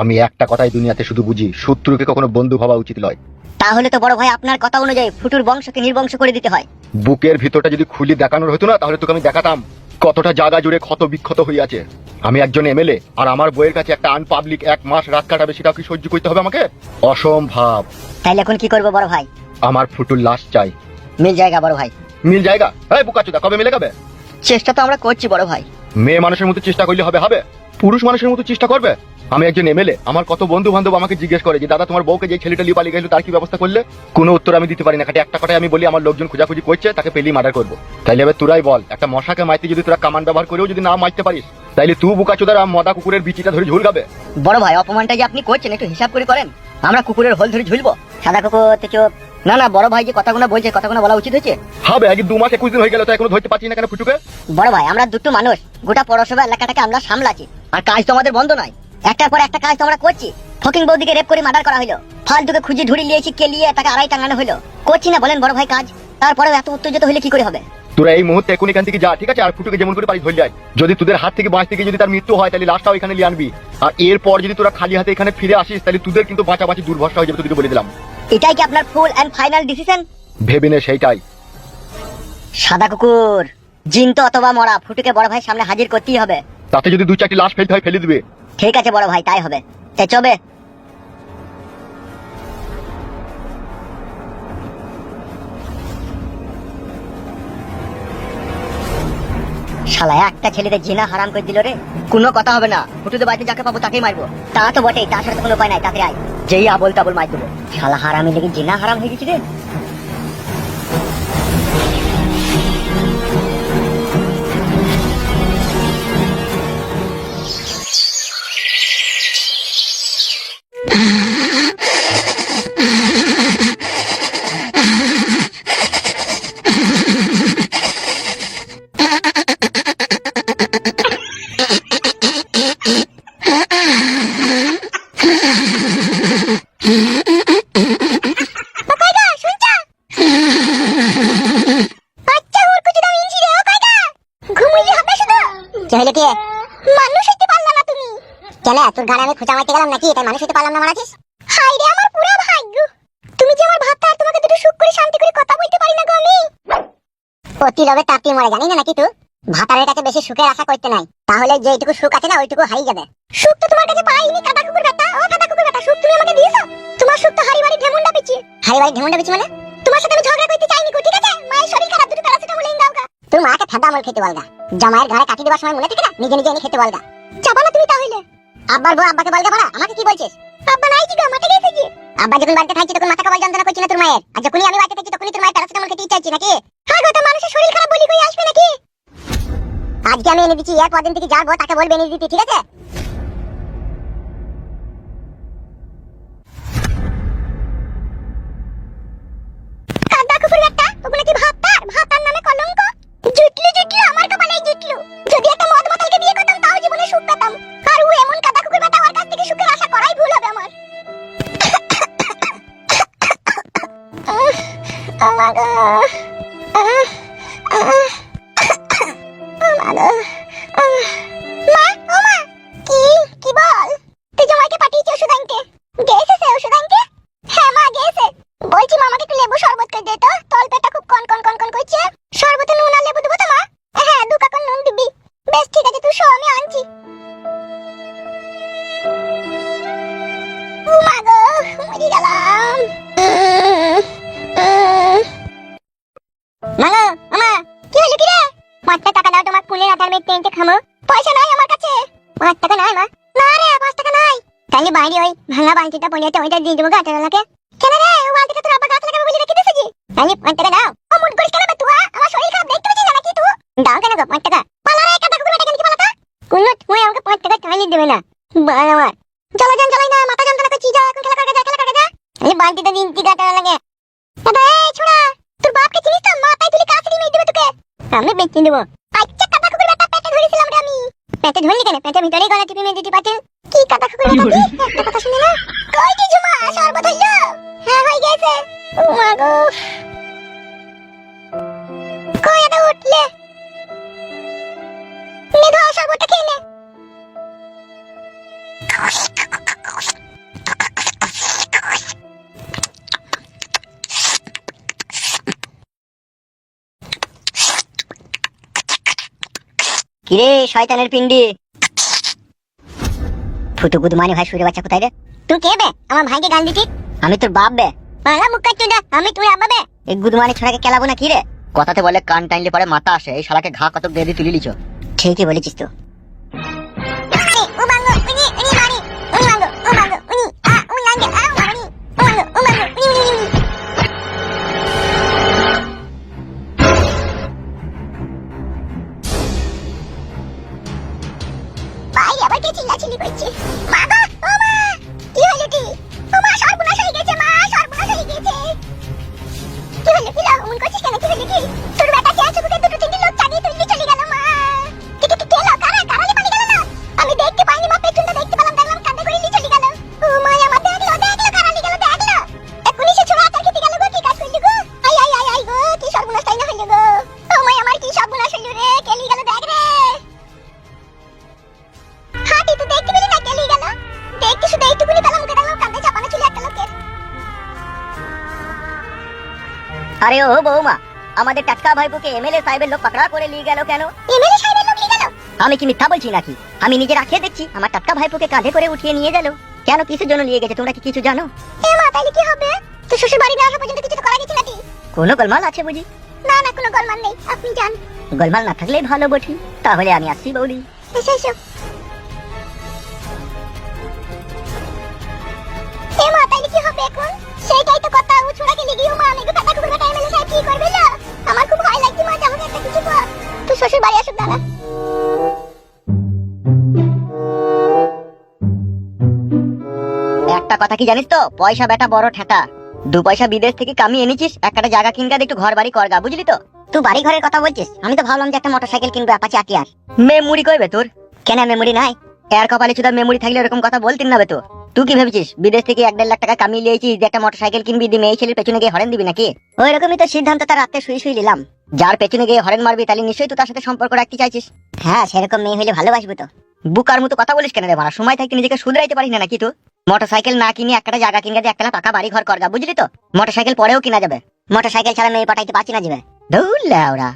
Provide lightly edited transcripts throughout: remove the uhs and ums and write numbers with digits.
আমি একটা কথাই দুনিয়াতে শুধু বুঝি, শত্রুকে কখনো বন্ধু ভাবা উচিত নয়। তাহলে তো বড় ভাই আপনার কথা অনুযায়ী ফুটুর বংশকে নির্বংশ করে দিতে হয়। বুকের ভিতরটা যদি খুলি দেখানোর হতো না, তাহলে তোকে আমি দেখাতাম কতটা জায়গা জুড়ে ক্ষত বিক্ষত হয়ে আছে। আমি একজন এমএলএ, আর আমার বইয়ের কাছে একটা আনপাবলিক 1 মাস রাত কাটাবে, সেটাও কি সহ্য করতে হবে আমাকে? অসম্ভব। তাইলে এখন কি করবো বড় ভাই? আমার ফুটুর লাশ চাই। মিল জায়গা বড় ভাই, মিল জায়গা? এই বুকাচোদা, কবে মিলে যাবে? চেষ্টা তো আমরা করছি বড় ভাই। মেয়ে মানুষের মতো চেষ্টা করলে হবে? হবে পুরুষ মানুষের মতো চেষ্টা করবে? আমি একজন এমএলএ, আমার কত বন্ধু বান্ধব আমাকে জিজ্ঞেস করে যে দাদা তোমার বউকে যে ছেলেটা লিয়ে পালিয়ে গেল তার কি ব্যবস্থা করলে? কোনো উত্তর আমি দিতে পারি না। খালি একটা কথাই আমি বলি, আমার লোকজন খোঁজাখুঁজি করছে, তাকে পেলি মার্ডার করবো। তাইলে এবার তোরাই বল, একটা মশাকে মারতে যদি তোরা কামান ব্যবহার করেও যদি না মারতে পারিস, তাইলে তুই বুকাচোদার মদা কুকুরের বিচিটা ধরে ঝুল গাবে? বড় ভাই অপমানটা যে আপনি করছেন একটু হিসাব করে করেন। আমরা কুকুরের হোল ধরে ঝুলবো? সাদা কুকুর তো চুপ। না না বড় ভাই যে কথাগুলো বলছে, কথাগুলো বলা উচিত হয়েছে। হবে আগে 2 মাস 21 দিন হয়ে গেল, তো এখনো ধরতে পারছি না কেন ফুটুকে? বড় ভাই আমরা দুটো মানুষ, গোটা পৌরসভা এলাকাটাকে আমরা সামলাচ্ছি, আর কাজ তো আমাদের বন্ধ নয়। একটার পর একটা কাজ তো আমরা করছি। ফকিং বৌদিকে রেপ করে মার্ডার করা হলো, ফালতুকে খুঁজে ধরে নিয়েছি, কে নিয়ে তাকে আড়াই টাঙানো হলো। করছি না বলেন বড় ভাই কাজ? তারপরেও এত উত্তেজিত হলে কি করে হবে? তোরা এই মুহূর্তে এখন এখান থেকে যা, ঠিক আছে? আর ফুটুকে যেমন করে পারিস ধরে যায়। যদি তোদের হাত থেকে বাঁচতে গিয়ে যদি তার মৃত্যু হয়, তাহলে লাশটাও এখানে নিয়ে আনবি। আর এরপর যদি তোরা খালি হাতে এখানে ফিরে আসিস, তাহলে তোদের কিন্তু বাঁচাবাঁচি দুর্ভরসা হয়ে যাবে, তোদেরকে বলে দিলাম। এটাই কি আপনার ফুল এন্ড ফাইনাল ডিসিশন? ভেবে নে সেইটাই। সাদা কুকুর জিন তো অথবা মরা, ফুটুকে বড় ভাই সামনে হাজির করতেই হবে। তাতে যদি 2-4টি লাশ ফেলতে হয় ফেলে দিবে। ঠিক আছে বড় ভাই, তাই হবে। চবে শালা একটা ছেলেদের জিনা হারাম করে দিল রে। কোনো কথা হবে না, ফুটুদের বাড়িতে যাকে পাবো তাকেই মারবো। তা তো বটেই, তার সাথে কোনো উপায় নাই। তাতে আয়, যেই আবল তাবল মার দেবো। শালা হারামি লেগে জিনা হারাম হয়ে গেছি রে। হইলো কি? মানুষ হইতে পারলা না তুমি? কেন তোর ঘাড়ে আমি খোঁচা মারতে গেলাম নাকি? তাই মানুষ হইতে পারলাম না মারাছিস? হাই রে আমার পুরো ভাগ্য, তুমি যে আমার ভাতটা আর তোমাকে দুটো সুখ করে শান্তি করে কথা বলতে পারি না গো আমি। অতি লোভে তাপটি মরে, জানি না নাকি তুই? ভাতারের কাছে বেশি সুখের আশা করতে নাই, তাহলে যেইটুকু সুখ আছে না ওইটুকু হারিয়ে যাবে। সুখ তো তোমার কাছে পাইনি কাদা কুকুর বেটা। ও কাদা কুকুর বেটা, সুখ তুমি আমাকে দিয়েছো? তোমার সুখ তো হারি বাড়ি ঢেমুন্ডা পিছি। হারি বাড়ি ঢেমুন্ডা পিছি মানে? তোমার সাথে আমি ঝগড়া করতে চাইনি গো, ঠিক আছে? মায়ের শরীর খারাপ, দুটো প্যারাসিটামল এনে দাও গা। তুই মাকে ফেদা আমল খেতে বলগা। জামাইয়ের ঘরে কাটি দেবার সময় মনে থাকে না, নিজে নিজে এনে খেতে বলগা। চাপা না তুমি তাহলে। আব্বার বউ আব্বাকে বলগা পারা, আমাকে কি বলছিস? আব্বা নাই কি গো, মাঠে গেছে কি? আব্বা যখন বাড়িতে থাকছে তখন মাথা কবাল যন্ত্রণা করছে না তোর মায়ের? আর যখনই আমি বাড়িতে থাকি তখনই তোর মায়ের প্যারাসিটামল খেতে ইচ্ছা হচ্ছে নাকি? হ্যাঁ গো, তো মানুষের শরীর খারাপ বলি কই আসবে নাকি? আজকে আমি এনে দিচ্ছি, এর পরদিন থেকে যাবো তাকে বলবে এনে দিতে, ঠিক আছে? কাদা কুকুর একটা, ওগুলো কি ভাতার? ভাতার নামে কলঙ্ক। জুটলু জুটলু আমার কপালে জুটলু। যদি একটা মদ মাতালকে বিয়ে করতাম তাও জীবনে সুখ পেতাম। আর ও এমন কাদা কুকুর বেটা, ওর কাছ থেকে সুখের আশা করাই ভুল হবে আমার। আমাগো আমাগো মা, ও মা, কি কি বল? তুই জামাইকে পাঠিয়েছিস ওষুধ আনতে? গেছে সে ওষুধ আনতে? হ্যাঁ মা গেছে। বলছি মামাকে একটু লেবু শরবত করে দে তো, তলপেটটা খুব কন কন কন কন করছে। শরবতে নুন আর লেবু দেবো তো মা? হ্যাঁ 2 কাকন নুন দিবি। বেশ ঠিক আছে, তুই শো আমি আনছি। ও মা গো, মরে গেলাম। মা গো, আমা, কি হলো কি রে? 5 টাকা দাও, তোমার কুলের আধার মেয়ে তেনতে খামো। পয়সা নাই আমার কাছে। 5 টাকা নাই মা? না রে, 5 টাকা নাই। তাহলে বাইরে ওই ভাঙা বালতিটা পড়ে আছে, ওইটা দিয়ে দেবো গাছালাকে। কেন রে, ও বালতিটা তোর আব্বা গাছ লাগাবে বলে রেখে দিয়েছে কি? তাহলে 5 টাকা দাও। ও মুড করিস কেন বে তুই? আমার শরীর খারাপ, দেখতে পাচ্ছিস না নাকি তুই? দাও কেন গো 5 টাকা? পালা রে, কাদা কুকুর বেটা, কেন কি পালাতা? কুন্নু তুই আমাকে 5 টাকা চাইলে দেবে না। বাল আমার জ্বালাই না, মাথা যন্ত্রণা করছি। যা এখন খেলা করে যা। এই বালতিটা দিন কি গাটা লাগে? দাদা এই ছোড়া, তোর বাপকে চিনিস তো? মাথায় তুলি কাছড়ি মেরে দেবে তোকে। আমি বেচে দেবো। আচ্ছা কাদা কুকুর বেটা, পেটে ধরেছিলাম রে আমি। পেটে ধরলি কেন? পেটের ভিতরেই গলা টিপে মেরে দিতে পারতে। কি কাদা কুকুর বেটা তুই? একটা কথা শুনে না। কই দিছু মা, শরবত হইলো? হ্যাঁ হয়ে গেছে। ও মা গো, কই এটা উঠলে? কিরে শয়তানের পিন্ডি, ফুটু গুদমানি ভাই সুরে বাচ্চা কোথায় রে? তুই কে বে আমার ভাইকে গান দিছিস? আমি তোর বাপ বে। বাংলা মুখ কাটছো না, আমি তুই আব্বা বে। এই গুদমানি ছড়াকে কেলাবো না কি রে? কথাতে বলে কান টাইনলে পরে মাথা আসে, এই শালাকে ঘা কতক দিয়ে দিয়ে তুলি লিছো। ঠিকই বলেছিস তো। ও বাঙ্গো উনি উনি মারি উনি বাঙ্গো ও বাঙ্গো উনি উনি লাঙ্গে মারি ও বাঙ্গো উনি উনি ভাই আবার কে চিল্লাচিল্লি করছে? মা গো, ও মা, কি হলো কি? ও মা, সর্বনাশ হয়ে গেছে মা, সর্বনাশ হয়ে গেছে। কি হলো কি? অমন করছিস কেন? কি হলো কি? তোর বেটা কে আছে? বুকে দুটো তিনটে লোক চালিয়ে তুললি চলে গেল মা। কে লো? কারা কারালি পালিয়ে গেল না? আমি দেখতে পাইনি মা, পেছনটা দেখতে পেলাম, দেখলাম কাঁধে করে নিয়ে চলে গেল। ও মা, আমার দেখলো কারালি গেল, দেখলো। এক্ষুনি সে ছোড়া আটার খেতে গেল গো, কি কাজ করলি গো? আই আই আই আই গো, কি সর্বনাশ তাই না হইলো গো। ও মা, আমার কি সর্বনাশ হইলো রে, কেলি গেল দেখ রে। হাঁটি তো দেখতে পেলি না, কেলি গেল। দেখতে শুধু এইটুকুনি পেলাম, মুখে দেখলাম কাঁধে চাপানো ছিল একটা লোকের। আরে ও বৌমা, আমাদের টাটকা ভাইপোকে এমএলএ সাহেবের লোক পাকড়া করে নিয়ে গেল কেন? এমএলএ সাহেবের লোক নিয়ে গেল? আমি কি মিথ্যা বলছি নাকি? আমি নিজে রাখিয়ে দেখছি, আমার টাটকা ভাইপোকে কাঁধে করে উঠিয়ে নিয়ে গেল। কেন, কিসের জন্য নিয়ে গেছে, তোমরা কি কিছু জানো? এ মা, তাইলে কি হবে? তো শ্বশুর বাড়ি না আসা পর্যন্ত কিছু তো করা গেছে নাকি? কোনো গোলমাল আছে বুঝি? না না, কোনো গোলমাল নেই, আপনি যান। গোলমাল না থাকলেই ভালো বটি। তাহলে আমি আসছি বৌদি। এসো এসো। এ মা, তাইলে কি হবে এখন? সেইটাই তো কথা, ও ছোড়াকে লিগিও মা, আমি কথা কুকুর বেটা এমএলএ সাহেব কি করবে না? আমার খুব ভয় লাগছে মা, আমাকে একটা কিছু কর। তুই শ্বশুর বাড়ি আসুক দাঁড়া। একটা কথা কি জানিস তো, পয়সা বেটা বড় ঠেটা। 2 পয়সা বিদেশ থেকে কামিয়ে এনেছিস, একটা জায়গা কিনকা একটু ঘর বাড়ি করগা, বুঝলি তো? তুই বাড়ি ঘরের কথা বলছিস, আমি তো ভাবলাম যে একটা মোটরসাইকেল কিনবো, অ্যাপাচি আটিয়ার। মেমুরি কইবে তোর? কেন মেমোরি নাই? এর কপালে চুদা মেমুরি থাকলে এরকম কথা বলতিন না বে তো। তুই কি ভেবেছিস বিদেশ থেকে 1.5 লাখ টাকা কামিয়ে লিয়েছিস যে একটা মোটরসাইকেল কিনবি, দিয়ে মেয়ে ছেলের পেছনে গিয়ে হরেন দিবি নাকি? ওই রকমই তো সিদ্ধান্ত তার রাতে শুই শুই নিলাম। যার পেছনে গিয়ে হরেন মারবি তাহলে নিশ্চয়ই তুই তার সাথে সম্পর্ক রাখতে চাইছিস। হ্যাঁ, সেরকম মেয়ে হলে ভালোবাসবো তো। বুকার মতো কথা বলিস কেন রে মারা? সময় থাকতে নিজেকে শুধরাইতে পারিস না নাকি তুই? মোটরসাইকেল না কিনে একটা জায়গা কিনে দিয়ে একটা পাকা বাড়ি ঘর করগা, বুঝলি তো? মোটরসাইকেল পরেও কিনা যাবে। মোটরসাইকেল ছাড়া মেয়ে পাঠাইতে পারছি না যাবে। ধুর লেওরা,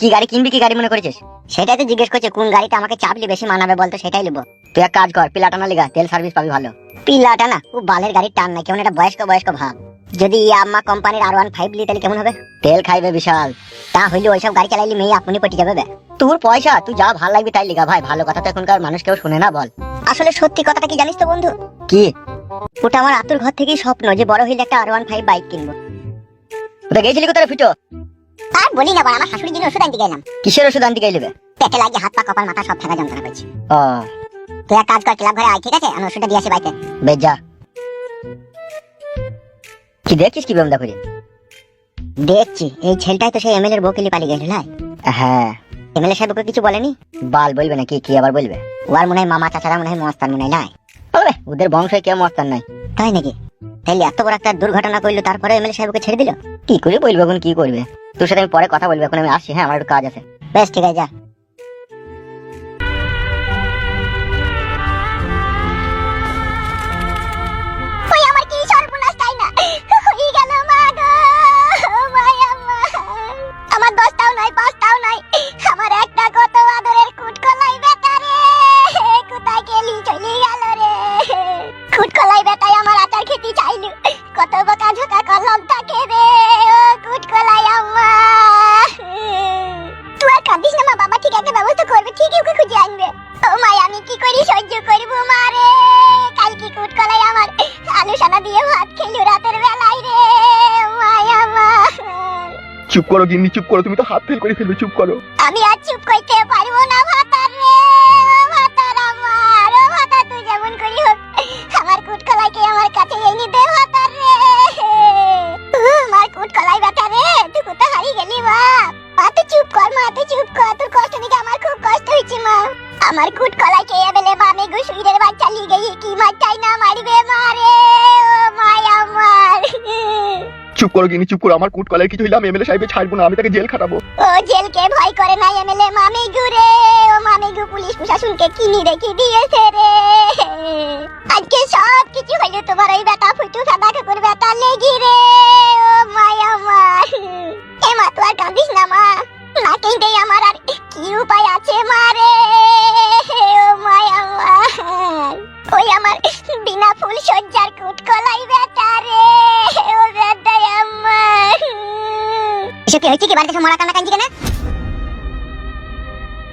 কি গাড়ি কিনবি, কি গাড়ি মনে করেছিস? সেটাই তো জিজ্ঞেস করছে, কোন গাড়িটা আমাকে চাপলে বেশি মানাবে বলতো, সেটাই নেবো। তুই এক কাজ কর, পিলাটানা লিগা, তেল সার্ভিস পাবি ভালো। পিলাটা না, ও বালের গাড়ির টান নাই, কেমন একটা বয়স্ক বয়স্ক ভাব। যদি ইয়াম্মা কোম্পানির R15 লি তাহলে কেমন হবে? তেল খাইবে বিশাল। তা হইলে ওইসব গাড়ি চালাইলে মেয়ে আপনি পটি যাবে বে। তোর পয়সা, তুই যা ভাল লাগবে তাই লিগা ভাই, ভালো কথা তো এখনকার মানুষ কেউ শুনে না, বল। আসলে সত্যি কথাটা কি জানিস তো বন্ধু? কি? ওটা আমার আতুর ঘর থেকেই স্বপ্ন যে বড় হইলে একটা R15 বাইক কিনবো। ওটা গেছিলি কোথায় ফিটো? আর বলি না, আমার শাশুড়ির জন্য ওষুধ আনতে গেলাম। কিসের ওষুধ আনতে গেলিবে? পেটে লাগিয়ে হাত পা কপাল মাথা সব ফেলা যন্ত্রণা করছে। ও, তুই এক কাজ কর, ক্লাব ঘরে আয়, ঠিক আছে? আমি ওষুধটা দিয়ে আসি বাইকে। বেশ যা। কি দেখছিস কি বেমদা করে? দেখছি এই ছেলেটাই তো সেই এমএলএর বউকে পালিয়ে গেল না? হ্যাঁ। এমএলএ সাহেব ওকে কিছু বলেনি? বাল বলবে না, কি কি আবার বলবে? ওর মনে হয় মামা চাচারা মনে হয় মস্তান মনে হয় নাই। আরে ওদের বংশে কেউ মস্তান নাই। তাই নাকি? তাইলে এত বড় একটা দুর্ঘটনা করলো, তারপরে এমএলএ সাহেবকে ছেড়ে দিল? কি করে বলবে এখন, কি করবে? তোর সাথে আমি পরে কথা বলবো, এখন আমি আসছি। হ্যাঁ, আমার একটু কাজ আছে। বেশ ঠিক আছে, যা। ওই আমার কি সর্বনাশ তাই না? হয়ে গেল মা গো, মায়া মা। আমার 10টাও নাই, 5টাও নাই, আমার একটা কত আদরের কুটকলাই বেটা রে, কোথায় গেলি চলে গেল রে। কুটকলাই বেটাই আমার আচার খেতে চাইলু, কত বকা ঝোকা করলাম তাকে রে। ও কুটকলাই আম্মা, তুই আর কাঁদিস না মা, বাবা ঠিক একটা ব্যবস্থা করবে, ঠিকই ওকে খুঁজে আনবে। ও মাই, আমি কি করি সহ্য করবো মা রে? কালকে কুটকলাই আমার আলু সানা দিয়ে ভাত খেলু রাতের বেলায় রে, মায়া মা। চুপ করো গিন্নি, চুপ করো, তুমি তো হাত ফেল করে ফেলবে, চুপ করো। আমি আর চুপ করতে পারবো না ভাতার রে, ভাতার আমার। ও ভাতা, তুই যেমন করি হোক আমার কুটকলাইকে আমার কাছে এনে দে ভাতার রে। আমার কুটকলাই বেটা রে, তুই কোথায় হারিয়ে গেলি মা? মা তুই চুপ কর, মা তুই চুপ কর, তোর কষ্ট দেখে আমার খুব কষ্ট হয়েছে মা। আমার কুটকলাইকে এবেলে বামে গুসুইরের বাচ্চা লিয়ে গিয়ে কি মারটাই না মারিবে মা রে। ও মায়া আমার। চুপ করো গিন্নি, চুপ করো, আমার কুট কলের কিছু হইলে আমি এমএলএ সাহেবে ছাড়বো না, আমি তাকে জেল খাটাবো। ও জেলকে ভয় করে না এমএলএ মামিগু রে। ও মামিগু পুলিশ প্রশাসনকে কিনি রেখে দিয়েছে রে। আজকে সব কিছু হইলো তোমার ওই বেটা ফুটু সাদা কুকুর বেটা লেগি রে। ও মায়া মা, এ মা তুই আর কাঁদিস না মা, না কেঁদেই আমার আর কি উপায় আছে মা রে।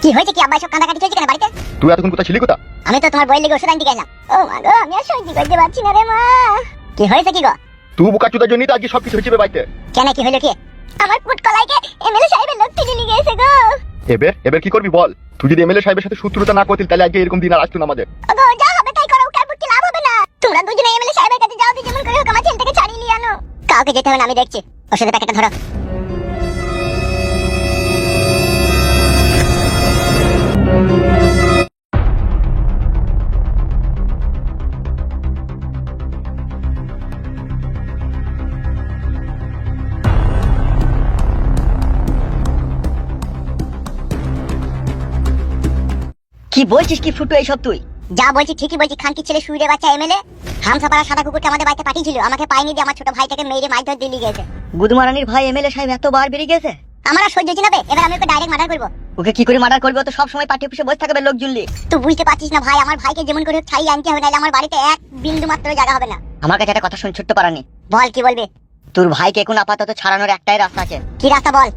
কি হয়েছে কি আব্বা সব কাঁদাকাটি চলছে কেন বাড়িতে? তুই এতক্ষণ কোথায় ছিলি কোথা? আমি তো তোমার বইয়ের লেগে ওষুধ আনতে গেলাম। ও মা গো, আমি আর সহ্য করতে পারছি না রে মা। কি হয়েছে কি গো? তুই বোকা চুদার জন্যই তো আজকে সবকিছু হয়েছে বে বাড়িতে। কেন কি হলো কি? আমার পুটকলাইকে এমএলএ সাহেবের লোক তুলে নিয়ে গেছে গো। এবার কি করবি বল? তুই যদি এমএলএ সাহেবের সাথে শত্রুতা না করতিস তাহলে আজকে এরকম দিন আর আসতো না আমাদের। ওগো যা হবে তাই করো, কার পুটকি লাভ হবে না। তোমরা দুজনে এমএলএ সাহেবের কাছে যাও, দিয়ে যেমন করে হোক আমার ছেলেটাকে ছাড়িয়ে নিয়ে আনো। কাউকে যেতে হবে না, আমি দেখছি। ওষুধের প্যাকেটটা ধরো। কি বলছিস কি ফুটু এইসব তুই? যা বলছি ঠিকই বলছি। খানকি ছেলে শুইরে বাচ্চা এমএলএ হামসাপাড়া সাদা কুকুরকে আমাদের বাড়িতে পাঠিয়েছিল, আমাকে পাইনি দিয়ে আমার ছোট ভাইটাকে মেরে মারধর দিয়ে নিয়ে গেছে। গুদমারানির ভাই এমএলএ সাহেব এতবার বেরিয়ে গেছে। আমার আর সহ্য হচ্ছে না বে, এবার আমি ওকে ডাইরেক্ট মার্ডার করবো। ওকে কি করে মার্ডার করবে? ও তো সব সময় পার্টি অফিসে বসে থাকবে লোক জুললি। তুই বুঝতে পারছিস না ভাই, আমার ভাইকে যেমন করে হোক ছাড়িয়ে আনতে হবে, নাহলে আমার বাড়িতে এক বিন্দু মাত্র জায়গা হবে না। আমার কাছে একটা কথা শুন ছোট্ট পারানি। বল কি বলবি? তোর ভাইকে এখন আপাতত ছাড়ানোর একটাই রাস্তা আছে। কি রাস্তা বল?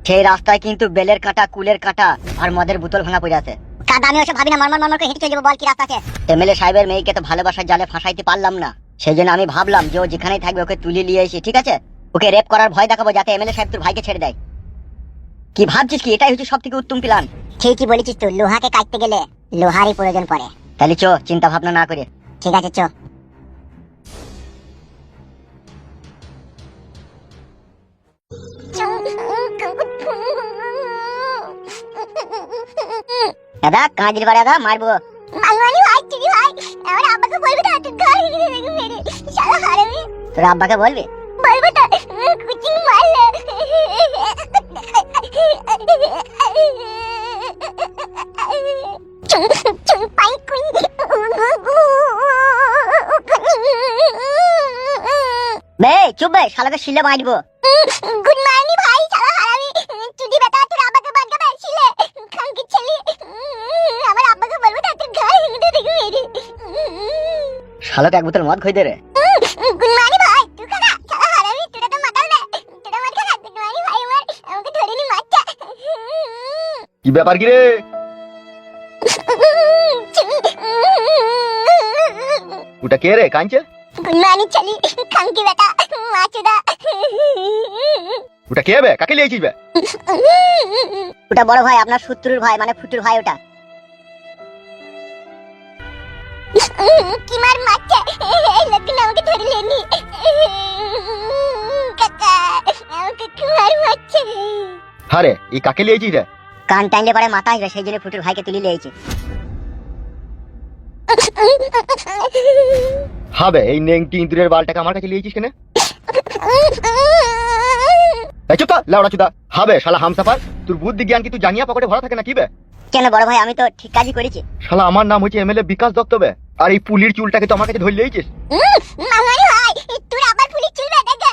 সেই রাস্তায় কিন্তু বেলের কাঁটা, কুলের কাঁটা আর মদের বোতল ভাঙা পড়ে আছে। কাদা আমি ওসব ভাবি না, মরমর মরমর করে হেঁটে চলে যাবো। বল কি রাস্তা আছে? এমএলএ সাহেবের মেয়েকে তো ভালোবাসার জালে ফাঁসাইতে পারলাম না, সেই জন্য আমি ভাবলাম যে ও যেখানেই থাকবে ওকে তুলে নিয়ে এসি, ঠিক আছে? ওকে রেপ করার ভয় দেখাবো যাতে এমএলএ সাহেব তোর ভাইকে ছেড়ে দেয়। কি ভাবছিস কি? এটাই হচ্ছে সব থেকে উত্তম প্ল্যান। ঠিকই বলেছিস তুই, লোহাকে কাটতে গেলে লোহারই প্রয়োজন পড়ে। তাহলে চো, চিন্তা ভাবনা না করে। ঠিক আছে চো। দাদা কাঁদির বাড়া দাদা মারবো। মালমানি ভাই চিনি ভাই, আমার আব্বাকে বলবি না তুই গাড়ি মেরে মেরে শালা হারামি। তোর আব্বাকে বলবি? বলবো তো, কুচিং মারলে। চুং চুং পাই কুই। বে চুপ বে, শালাকে শিলে মারবো। গুড মর্নিং ভাই শালা হারামি। চুদি বেটা তোর আব্বাকে বাঁধা ছিলে খানকি ছেলে। আমার আব্বাকে বলবো না তোর গাড়ি মেরে। শালাকে এক বোতল মদ খই দে রে। গুড মর্নিং ভাই, তুই খানা শালা হারামি। তোরা তো মাতাল না, তোরা মদ খানা। গুড মর্নিং ভাই, আমাকে ধরে নি মারটা। কি ব্যাপার কি রে? ওটা কে রে কাঁদছে? গুড মর্নিং চলি খানকি বেটা মাচুদা। ওটা কে বে? কাকে লিয়েছিস বে? ওটা বড় ভাই, আপনার শত্রুর ভাই, মানে ফুটুর ভাই ওটা। কি মার মারছে, এই লোকটা আমাকে ধরে লেনি। কাকা আমাকে কি মার মারছে। আরে এই কাকে লিয়েছিস রে? কান টাইলে পরে মাথা আসবে, সেই জন্য ফুটুর ভাইকে তুলে লিয়েছি। হবে এই নেংটি ইঁদুরের বালটাকে আমার কাছে লিয়েছিস কেন? এই চুপ কর লাউড়া চুদা। হবে শালা হামসাফার, তোর বুদ্ধি জ্ঞান কি তুই জানিয়া পকেটে ভরা থাকে না কি বে? কেন বড় ভাই, আমি তো ঠিক কাজই করেছি। শালা আমার নাম হচ্ছে এমএলএ বিকাশ দত্ত বে, আর এই পুলির চুলটাকে তো আমার কাছে ধরে লিয়েছিস। মামারি ভাই তোর আবার পুলিশ চলবে দেখা।